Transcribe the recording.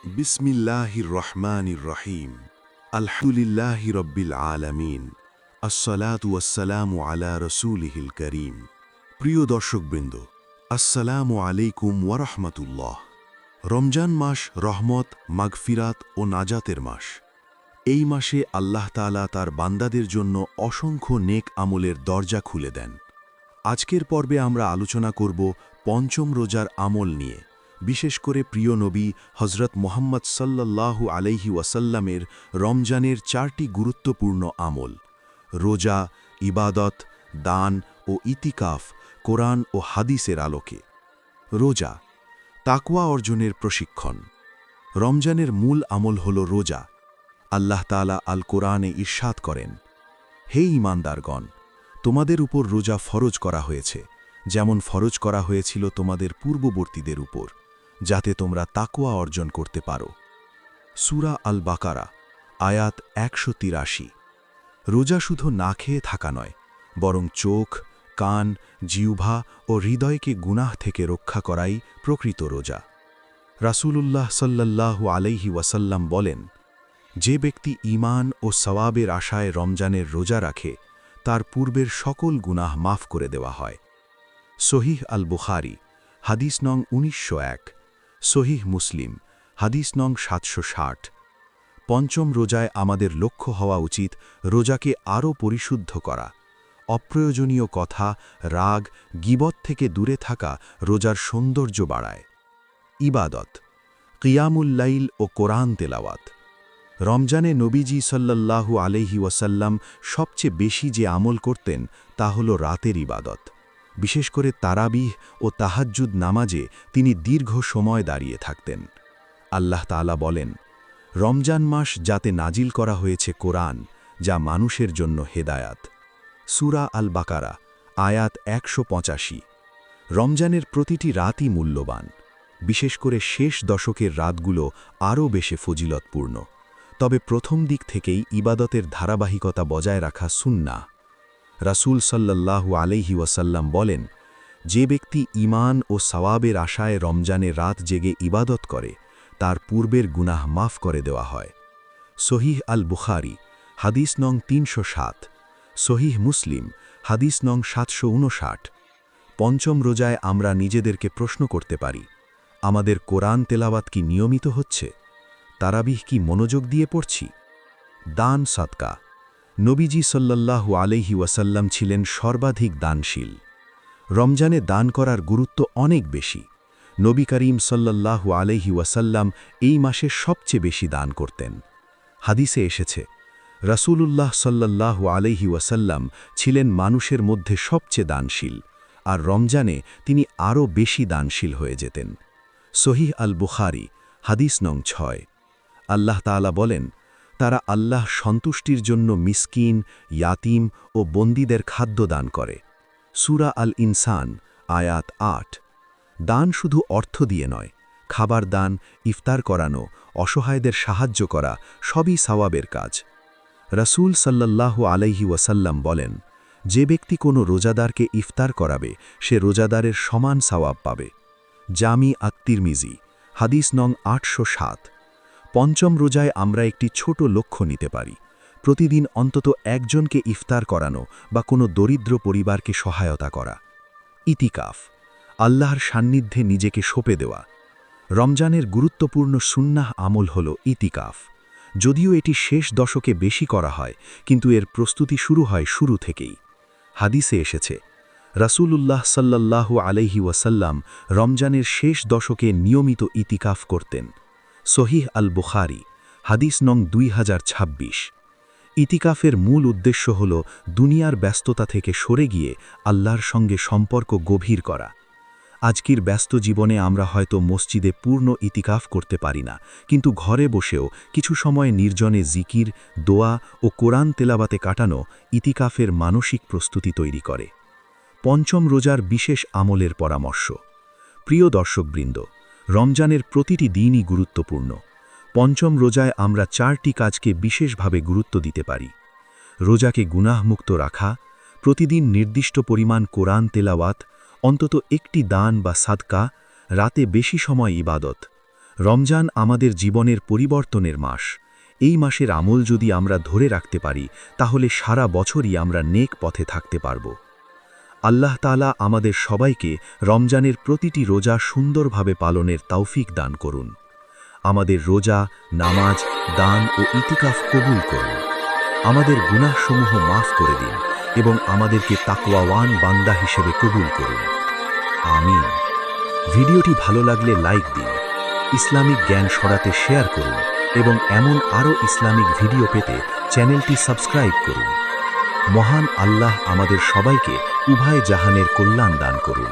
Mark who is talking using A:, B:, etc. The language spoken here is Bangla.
A: বিসমিল্লাহির রহমানির রহিম আলহামদুলিল্লাহি রব্বিল আলামিন আসসালাতু ওয়াসসালামু আলা রসূলিহিল করিম। প্রিয় দর্শকবৃন্দ, আসসালামু আলাইকুম ওয়া রাহমাতুল্লাহ। রমজান মাস রহমত, মাগফিরাত ও নাজাতের মাস। এই মাসে আল্লাহ তাআলা তার বান্দাদের জন্য অসংখ্য নেক আমলের দরজা খুলে দেন। আজকের পর্বে আমরা আলোচনা করব পঞ্চম রোজার আমল নিয়ে, বিশেষ করে প্রিয় নবী হজরত মুহাম্মদ সাল্লাল্লাহু আলাইহি ওয়াসাল্লামের রমজানের 4টি গুরুত্বপূর্ণ আমল: রোজা, ইবাদত, দান ও ইতিকাফ, কোরআন ও হাদিসের আলোকে। রোজা, তাকওয়া অর্জনের প্রশিক্ষণ। রমজানের মূল আমল হল রোজা। আল্লাহ তাআলা আল কোরআনে ইরশাদ করেন, হে ঈমানদারগণ, তোমাদের উপর রোজা ফরজ করা হয়েছে, যেমন ফরজ করা হয়েছিল তোমাদের পূর্ববর্তীদের উপর, যাতে তোমরা তাকওয়া অর্জন করতে পারো। সূরা আল বাকারা, আয়াত 183। রোজা শুধু না খেয়ে থাকা নয়, বরং চোখ, কান, জিহ্বা ও হৃদয়কে গুনাহ থেকে রক্ষা করাই প্রকৃত রোজা। রাসূলুল্লাহ সাল্লাল্লাহু আলাইহি ওয়াসাল্লাম বলেন, যে ব্যক্তি ঈমান ও সওয়াবের আশায় রমজানের রোজা রাখে, তার পূর্বের সকল গুনাহ মাফ করে দেওয়া হয়। সহিহ আল বুখারী, হাদিস নং 1901, সহিহ মুসলিম, হাদিস নং 760। পঞ্চম রোজায় আমাদের লক্ষ্য হওয়া উচিত রোজাকে আরও পরিশুদ্ধ করা। অপ্রয়োজনীয় কথা, রাগ, গীবত থেকে দূরে থাকা রোজার সৌন্দর্য বাড়ায়। ইবাদত, কিয়ামুল লাইল ও কোরআন তেলাওয়াত। রমজানে নবীজি সাল্লাল্লাহু আলাইহি ওয়াসাল্লাম সবচেয়ে বেশি যে আমল করতেন তা হল রাতের ইবাদত। বিশেষ করে তারাবিহ ও তাহাজ্জুদ নামাজে তিনি দীর্ঘ সময় দাঁড়িয়ে থাকতেন। আল্লাহ তাআলা বলেন, রমজান মাস যাতে নাজিল করা হয়েছে কোরআন, যা মানুষের জন্য হেদায়াত। সূরা আল বাকারা, আয়াত 185। রমজানের প্রতিটি রাতই মূল্যবান। বিশেষ করে শেষ দশকের রাতগুলো আরও বেশি ফজিলতপূর্ণ। তবে প্রথম দিক থেকেই ইবাদতের ধারাবাহিকতা বজায় রাখা সুন্নাহ। রাসূল সাল্লাল্লাহু আলাইহি ওয়াসাল্লাম বলেন, যে ব্যক্তি ঈমান ও সওয়াবের আশায় রমজানে রাত জেগে ইবাদত করে, তার পূর্বের গুনাহ মাফ করে দেওয়া হয়। সহিহ আল বুখারী, হাদিস নং 307, সহিহ মুসলিম, হাদিস নং 759। পঞ্চম রোজায় আমরা নিজেদেরকে প্রশ্ন করতে পারি, আমাদের কোরআন তেলাওয়াত কি নিয়মিত হচ্ছে? তারাবিহ কি মনোযোগ দিয়ে পড়ছি? দান সাদকা। নবীজি সাল্লাল্লাহু আলাইহি ওয়াসাল্লাম ছিলেন সর্বাধিক দানশীল। রমজানে দান করার গুরুত্ব অনেক বেশি। নবী করিম সাল্লাল্লাহু আলাইহি ওয়াসাল্লাম এই মাসে সবচেয়ে বেশি দান করতেন। হাদিসে এসেছে, রাসূলুল্লাহ সাল্লাল্লাহু আলাইহি ওয়াসাল্লাম ছিলেন মানুষের মধ্যে সবচেয়ে দানশীল, আর রমজানে তিনি আরও বেশি দানশীল হয়ে যেতেন। সহিহ আল বুখারী, হাদিস নং 6। আল্লাহ তাআলা বলেন, তারা আল্লাহ সন্তুষ্টির জন্য মিসকিন, ইয়াতিম ও বন্দীদের খাদ্য দান করে। সূরা আল ইনসান, আয়াত 8। দান শুধু অর্থ দিয়ে নয়, খাবার দান, ইফতার করানো, অসহায়দের সাহায্য করা সবই সওয়াবের কাজ। রাসূল সাল্লাল্লাহু আলাইহি ওয়াসাল্লাম বলেন, যে ব্যক্তি কোনো রোজাদারকে ইফতার করাবে, সে রোজাদারের সমান সওয়াব পাবে। জামি আত-তিরমিজি, হাদিস নং 807। পঞ্চম রোজায় আমরা একটি ছোট লক্ষ্য নিতে পারি, প্রতিদিন অন্তত একজনকে ইফতার করানো বা কোনো দরিদ্র পরিবারকে সহায়তা করা। ইতিকাফ, আল্লাহর সান্নিধ্যে নিজেকে সঁপে দেওয়া। রমজানের গুরুত্বপূর্ণ সুন্নাহ আমল হল ইতিকাফ। যদিও এটি শেষ দশকে বেশি করা হয়, কিন্তু এর প্রস্তুতি শুরু হয় শুরু থেকেই। হাদিসে এসেছে, রাসূলুল্লাহ সাল্লাল্লাহু আলাইহি ওয়াসাল্লাম রমজানের শেষ দশকে নিয়মিত ইতিকাফ করতেন। সহিহ আল বুখারী, হাদিস নং 2026। ইতিকাফের মূল উদ্দেশ্য হল দুনিয়ার ব্যস্ততা থেকে সরে গিয়ে আল্লাহর সঙ্গে সম্পর্ক গভীর করা। আজকের ব্যস্ত জীবনে আমরা হয়তো মসজিদে পূর্ণ ইতিকাফ করতে পারি না, কিন্তু ঘরে বসেও কিছু সময় নির্জনে জিকির, দোয়া ও কোরআন তেলাওয়াতে কাটানো ইতিকাফের মানসিক প্রস্তুতি তৈরি করে। পঞ্চম রোজার বিশেষ আমলের পরামর্শ। প্রিয় দর্শকবৃন্দ, রমজানের প্রতিটি দিনই গুরুত্বপূর্ণ। পঞ্চম রোজায় আমরা 4টি কাজকে বিশেষভাবে গুরুত্ব দিতে পারি: রোজাকে গুনাহমুক্ত রাখা, প্রতিদিন নির্দিষ্ট পরিমাণ কোরআন তেলাওয়াত, অন্তত একটি দান বা সাদকা, রাতে বেশি সময় ইবাদত।
B: রমজান আমাদের জীবনের পরিবর্তনের মাস। এই মাসের আমল যদি আমরা ধরে রাখতে পারি তাহলে সারা বছরই আমরা নেক পথে থাকতে পারব। আল্লাহ তাআলা আমাদের সবাইকে রমজানের প্রতিটি রোজা সুন্দরভাবে পালনের তৌফিক দান করুন। আমাদের রোজা, নামাজ, দান ও ইতিকাফ কবুল করুন। আমাদের গুনাহসমূহ মাফ করে দিন এবং আমাদেরকে তাকওয়াওয়ান বান্দা হিসেবে কবুল করুন। আমিন। ভিডিওটি ভালো লাগলে লাইক দিন, ইসলামিক জ্ঞান ছড়াতে শেয়ার করুন এবং এমন আরও ইসলামিক ভিডিও পেতে চ্যানেলটি সাবস্ক্রাইব করুন। মহান আল্লাহ আমাদের সবাইকে উভয় জাহানের কল্যাণ দান করুন।